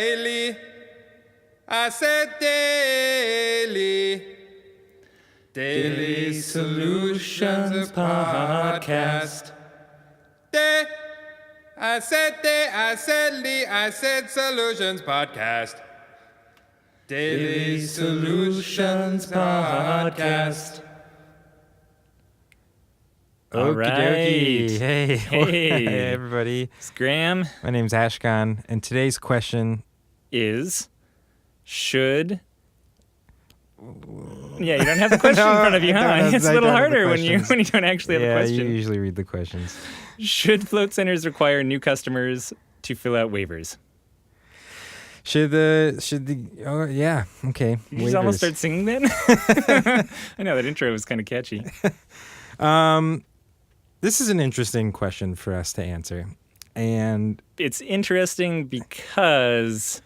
daily. I said daily. Daily Solutions Podcast. I said Solutions Podcast. Daily Solutions Podcast. All right. Hey. Hey, everybody. It's Graham. My name's Ashkahn, and today's question should... Yeah, you don't have the question in front of you, huh? It's a little harder when you don't actually have a question. Yeah, you usually read the questions. Should float centers require new customers to fill out waivers? Yeah, okay. You just almost start singing then? I know, that intro was kind of catchy. This is an interesting question for us to answer. And it's interesting because...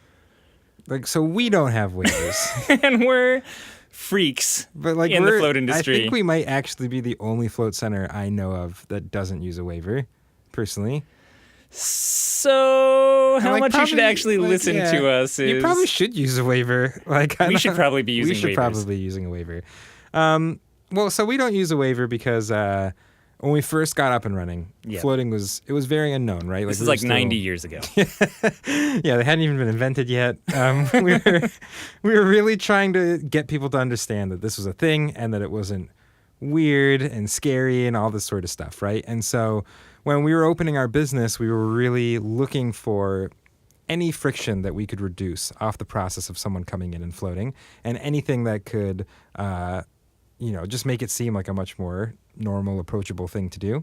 so we don't have waivers. And we're freaks in the float industry. I think we might actually be the only float center I know of that doesn't use a waiver, personally. So how much you should actually listen to us is... You probably should use a waiver. We should probably be using waivers. We should probably be using a waiver. So we don't use a waiver because when we first got up and running, floating was very unknown, right? This is like 90 years ago. Yeah, they hadn't even been invented yet. We were really trying to get people to understand that this was a thing and that it wasn't weird and scary and all this sort of stuff, right? And so when we were opening our business, we were really looking for any friction that we could reduce off the process of someone coming in and floating, and anything that could, just make it seem like a much more normal, approachable thing to do.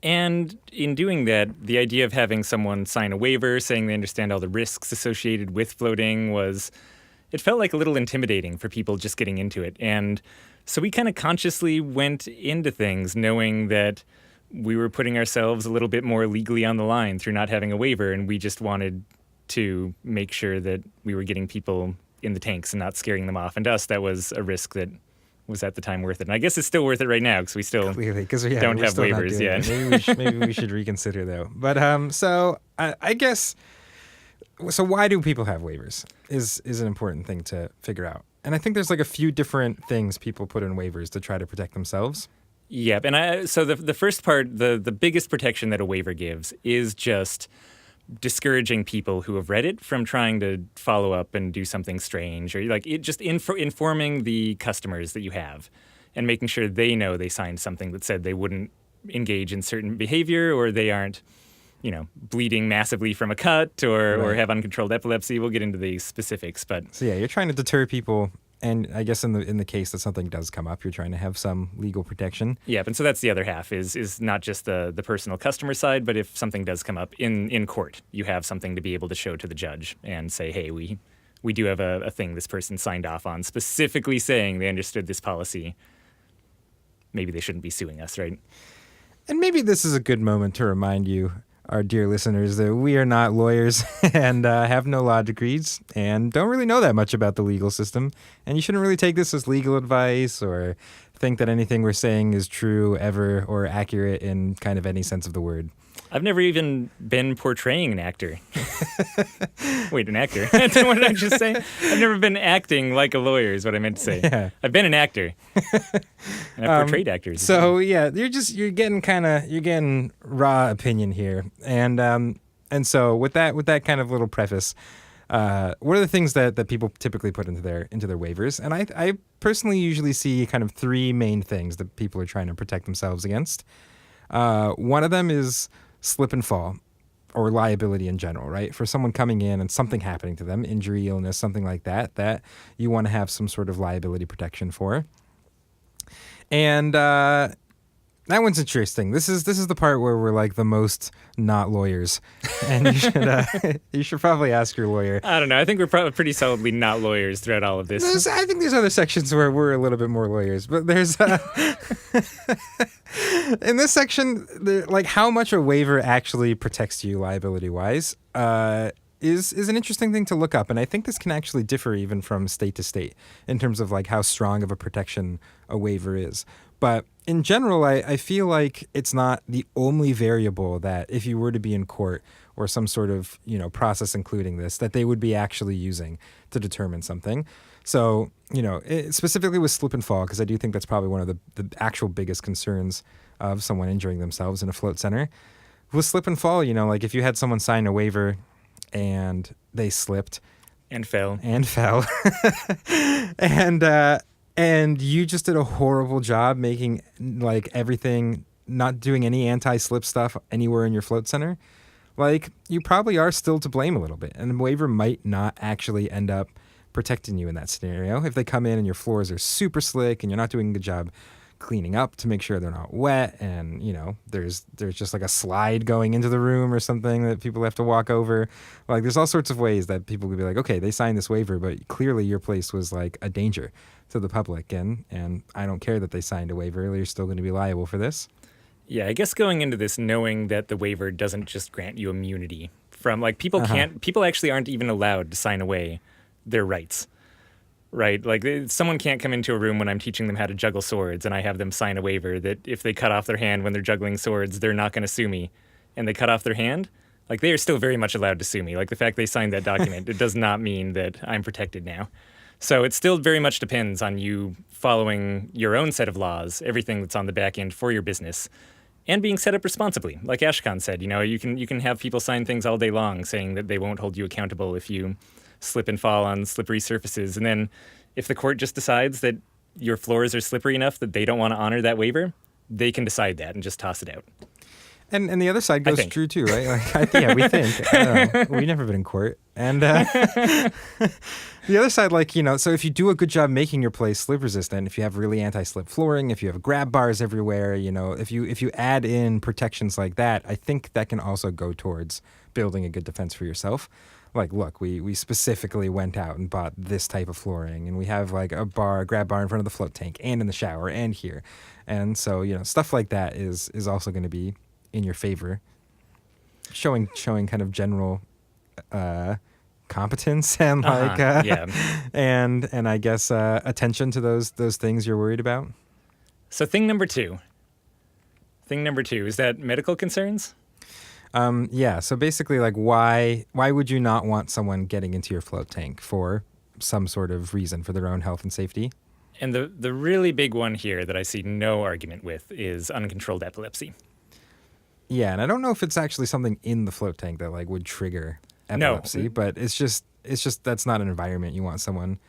And in doing that, the idea of having someone sign a waiver saying they understand all the risks associated with floating it felt like a little intimidating for people just getting into it. And so we kind of consciously went into things knowing that we were putting ourselves a little bit more legally on the line through not having a waiver, and we just wanted to make sure that we were getting people in the tanks and not scaring them off. And to us, that was a risk that was at the time worth it. And I guess it's still worth it right now because we still don't have waivers yet. Maybe we should reconsider, though. But I guess... So why do people have waivers is an important thing to figure out. And I think there's like a few different things people put in waivers to try to protect themselves. Yep. And so the first part, the biggest protection that a waiver gives is just discouraging people who have read it from trying to follow up and do something strange, or informing the customers that you have and making sure they know they signed something that said they wouldn't engage in certain behavior, or they aren't, bleeding massively from a cut or have uncontrolled epilepsy. We'll get into the specifics, but... So yeah, you're trying to deter people. And I guess in the case that something does come up, you're trying to have some legal protection. Yeah, and so that's the other half is not just the personal customer side, but if something does come up in court, you have something to be able to show to the judge and say, hey, we do have a thing this person signed off on, specifically saying they understood this policy. Maybe they shouldn't be suing us, right? And maybe this is a good moment to remind you, our dear listeners, that we are not lawyers and have no law degrees and don't really know that much about the legal system. And you shouldn't really take this as legal advice or think that anything we're saying is true ever or accurate in kind of any sense of the word. I've never even been portraying an actor. Wait, an actor? What did I just say? I've never been acting like a lawyer is what I meant to say. Yeah. I've been an actor. And I've portrayed actors. So yeah, you're getting raw opinion here. And so with that kind of little preface, what are the things that people typically put into their waivers? And I personally usually see kind of three main things that people are trying to protect themselves against. One of them is slip and fall, or liability in general, right? For someone coming in and something happening to them, injury, illness, something like that you want to have some sort of liability protection for. And that one's interesting. This is the part where we're like the most not lawyers, and you should probably ask your lawyer. I don't know. I think we're probably pretty solidly not lawyers throughout all of this. I think there's other sections where we're a little bit more lawyers, but there's in this section, like how much a waiver actually protects you liability wise is an interesting thing to look up, and I think this can actually differ even from state to state in terms of like how strong of a protection a waiver is. But in general, I feel like it's not the only variable that if you were to be in court or some sort of, process including this, that they would be actually using to determine something. So, specifically with slip and fall, because I do think that's probably one of the actual biggest concerns of someone injuring themselves in a float center. With slip and fall, like if you had someone sign a waiver and they slipped And fell. and you just did a horrible job making like everything, not doing any anti-slip stuff anywhere in your float center, like you probably are still to blame a little bit. And the waiver might not actually end up protecting you in that scenario. If they come in and your floors are super slick and you're not doing a good job cleaning up to make sure they're not wet, and there's just like a slide going into the room or something that people have to walk over, like there's all sorts of ways that people could be like, okay, they signed this waiver, but clearly your place was like a danger to the public, and I don't care that they signed a waiver, you're still going to be liable for this. Yeah, I guess going into this knowing that the waiver doesn't just grant you immunity from, like, people actually aren't even allowed to sign away their rights. Right, like someone can't come into a room when I'm teaching them how to juggle swords and I have them sign a waiver that if they cut off their hand when they're juggling swords, they're not going to sue me, and they cut off their hand, like they are still very much allowed to sue me. Like the fact they signed that document, it does not mean that I'm protected now. So it still very much depends on you following your own set of laws, everything that's on the back end for your business, and being set up responsibly. Like Ashkahn said, you can have people sign things all day long saying that they won't hold you accountable if you slip and fall on slippery surfaces. And then if the court just decides that your floors are slippery enough that they don't want to honor that waiver, they can decide that and just toss it out. And the other side goes true too, right? Like, yeah, we think. I don't know. We've never been in court. And the other side, like, so if you do a good job making your place slip resistant, if you have really anti-slip flooring, if you have grab bars everywhere, if you add in protections like that, I think that can also go towards building a good defense for yourself. Like, look, we specifically went out and bought this type of flooring, and we have like a grab bar in front of the float tank and in the shower and here. And so, stuff like that is also going to be in your favor, showing kind of general competence and and I guess attention to those things you're worried about. So thing number two is that medical concerns. Yeah, so basically, like, why would you not want someone getting into your float tank for some sort of reason, for their own health and safety? And the really big one here that I see no argument with is uncontrolled epilepsy. Yeah, and I don't know if it's actually something in the float tank that like would trigger epilepsy, but it's just that's not an environment you want someone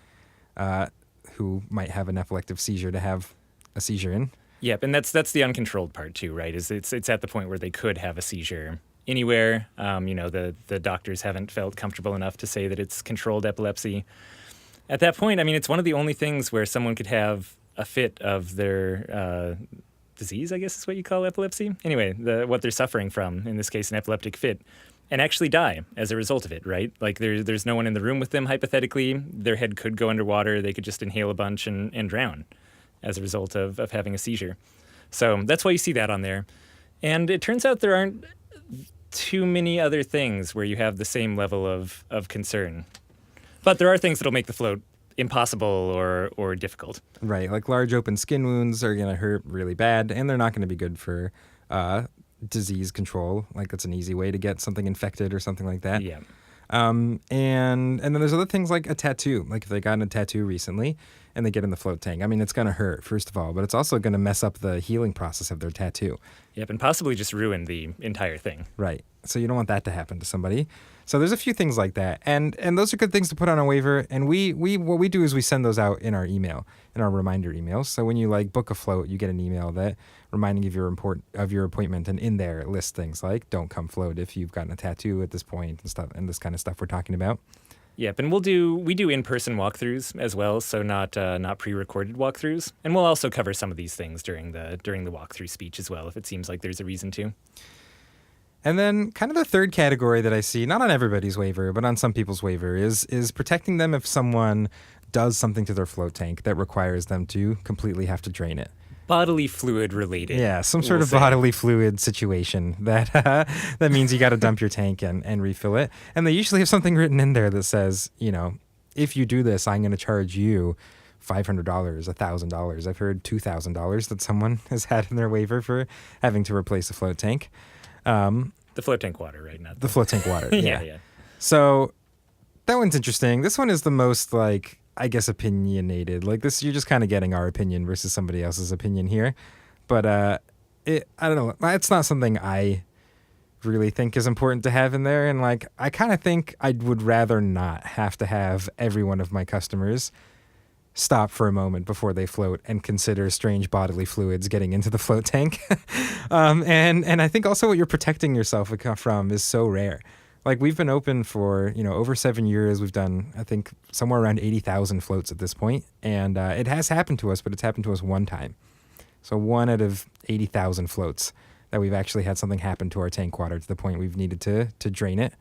who might have an epileptic seizure to have a seizure in. Yep, and that's the uncontrolled part too, right? Is it's at the point where they could have a seizure anywhere. The doctors haven't felt comfortable enough to say that it's controlled epilepsy. At that point, I mean, it's one of the only things where someone could have a fit of their disease, I guess is what you call epilepsy. Anyway, what they're suffering from, in this case, an epileptic fit, and actually die as a result of it, right? Like there's no one in the room with them, hypothetically. Their head could go underwater. They could just inhale a bunch and drown as a result of having a seizure. So that's why you see that on there. And it turns out there aren't too many other things where you have the same level of concern. But there are things that'll make the float impossible or difficult. Right, like large open skin wounds are going to hurt really bad, and they're not going to be good for disease control. Like that's an easy way to get something infected or something like that. Yeah. And then there's other things like a tattoo. Like if they gotten a tattoo recently and they get in the float tank, I mean, it's going to hurt, first of all, but it's also going to mess up the healing process of their tattoo. Yep, and possibly just ruin the entire thing. Right. So you don't want that to happen to somebody. So there's a few things like that. And those are good things to put on a waiver. And we what we do is we send those out in our email, in our reminder emails. So when you like book a float, you get an email that reminding you of your appointment, and in there it lists things like don't come float if you've gotten a tattoo at this point and stuff, and this kind of stuff we're talking about. Yep, and we do in-person walkthroughs as well, so not pre-recorded walkthroughs. And we'll also cover some of these things during the walkthrough speech as well, if it seems like there's a reason to. And then kind of the third category that I see, not on everybody's waiver, but on some people's waiver, is protecting them if someone does something to their float tank that requires them to completely have to drain it. Bodily fluid related. Yeah, some sort of bodily fluid situation that that means you got to dump your tank and refill it. And they usually have something written in there that says, if you do this, I'm going to charge you $500, $1,000. I've heard $2,000 that someone has had in their waiver for having to replace a float tank. The float tank water, right? Not the float tank water. yeah, yeah. So that one's interesting. This one is the most, like, I guess, opinionated. Like this, you're just kind of getting our opinion versus somebody else's opinion here. But I don't know. It's not something I really think is important to have in there. And like, I kind of think I would rather not have to have every one of my customers stop for a moment before they float and consider strange bodily fluids getting into the float tank. And I think also what you're protecting yourself from is so rare. Like we've been open for, over 7 years. We've done, I think, somewhere around 80,000 floats at this point. And it has happened to us, but it's happened to us one time. So 1 out of 80,000 floats that we've actually had something happen to our tank water to the point we've needed to drain it.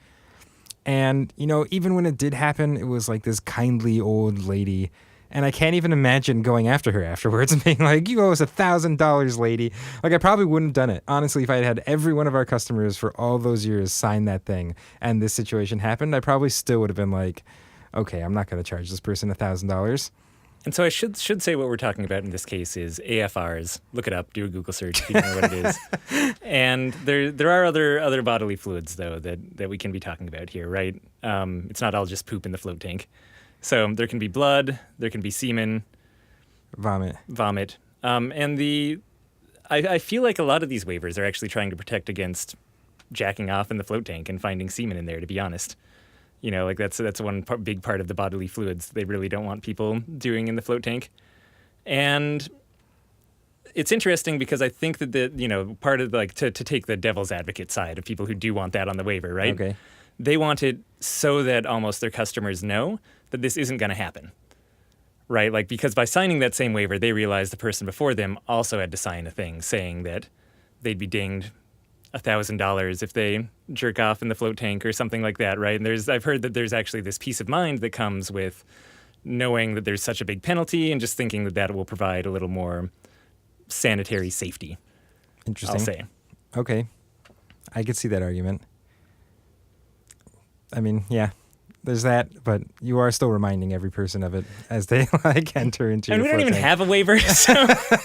And, even when it did happen, it was like this kindly old lady. And I can't even imagine going after her afterwards and being like, you owe us $1,000, lady. Like, I probably wouldn't have done it. Honestly, if I had every one of our customers for all those years sign that thing and this situation happened, I probably still would have been like, okay, I'm not going to charge this person $1,000. And so I should say what we're talking about in this case is AFRs. Look it up. Do a Google search if you know what it is. And there are other bodily fluids, though, that we can be talking about here, right? It's not all just poop in the float tank. So there can be blood. There can be semen. Vomit. And I feel like a lot of these waivers are actually trying to protect against jacking off in the float tank and finding semen in there, to be honest. Like that's one big part of the bodily fluids they really don't want people doing in the float tank. And it's interesting because I think that part of to take the devil's advocate side of people who do want that on the waiver, right? Okay. They want it so that almost their customers know that this isn't going to happen, right? Like, because by signing that same waiver, they realize the person before them also had to sign a thing saying that they'd be dinged $1,000 if they jerk off in the float tank or something like that, right? And I've heard that there's actually this peace of mind that comes with knowing that there's such a big penalty and just thinking that will provide a little more sanitary safety. Interesting. I'll say. Okay. I could see that argument. I mean, yeah, there's that, but you are still reminding every person of it as they enter into and your we don't even tank. have a waiver, so,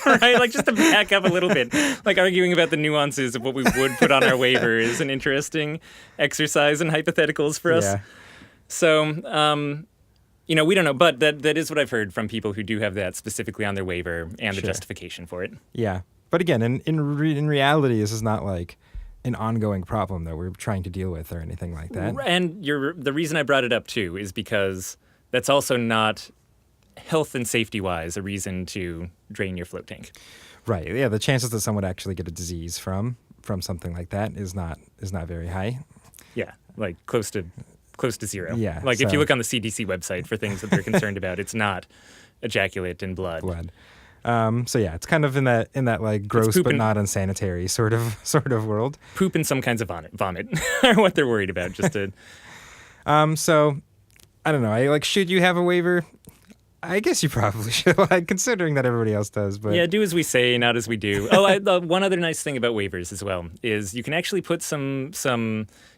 right? Like, just to back up a little bit, like arguing about the nuances of what we would put on our waiver is an interesting exercise in hypotheticals for us. Yeah. So, we don't know, but that is what I've heard from people who do have that specifically on their waiver and the justification for it. Yeah. But again, in reality, this is not like an ongoing problem that we're trying to deal with or anything like that. And the reason I brought it up, too, is because that's also not health and safety-wise a reason to drain your float tank. Right. Yeah, the chances that someone would actually get a disease from something like that is not very high. Yeah, like close to zero. Yeah. Like if you look on the CDC website for things that they're concerned about, it's not ejaculate and blood. So yeah, it's kind of in that like gross but not unsanitary sort of world. Poop and some kinds of vomit are what they're worried about. Just to. So I don't know. Should you have a waiver? I guess you probably should, considering that everybody else does. But yeah, do as we say, not as we do. Oh, one other nice thing about waivers as well is you can actually put some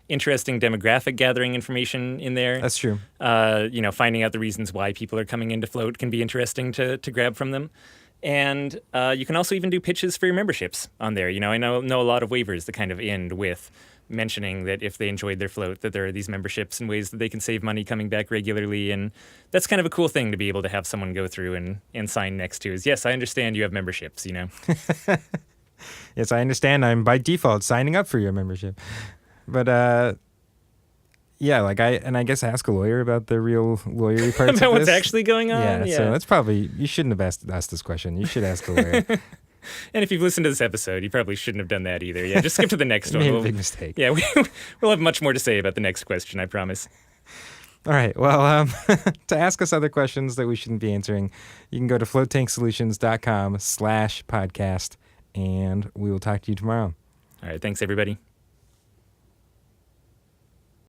interesting demographic gathering information in there. That's true. Finding out the reasons why people are coming into float can be interesting to grab from them. And you can also even do pitches for your memberships on there. I know a lot of waivers that kind of end with mentioning that if they enjoyed their float, that there are these memberships and ways that they can save money coming back regularly. And that's kind of a cool thing to be able to have someone go through and sign next to is, yes, I understand you have memberships, Yes, I understand. I'm by default signing up for your membership. But yeah, I guess ask a lawyer about the real lawyery parts about of what's this. actually going on. Yeah, so that's probably, you shouldn't have asked this question. You should ask a lawyer. And if you've listened to this episode, you probably shouldn't have done that either. Yeah, just skip to the next one. Made a big mistake. Yeah, we'll have much more to say about the next question, I promise. All right. Well, to ask us other questions that we shouldn't be answering, you can go to floatanksolutions.com/podcast, and we will talk to you tomorrow. All right. Thanks, everybody.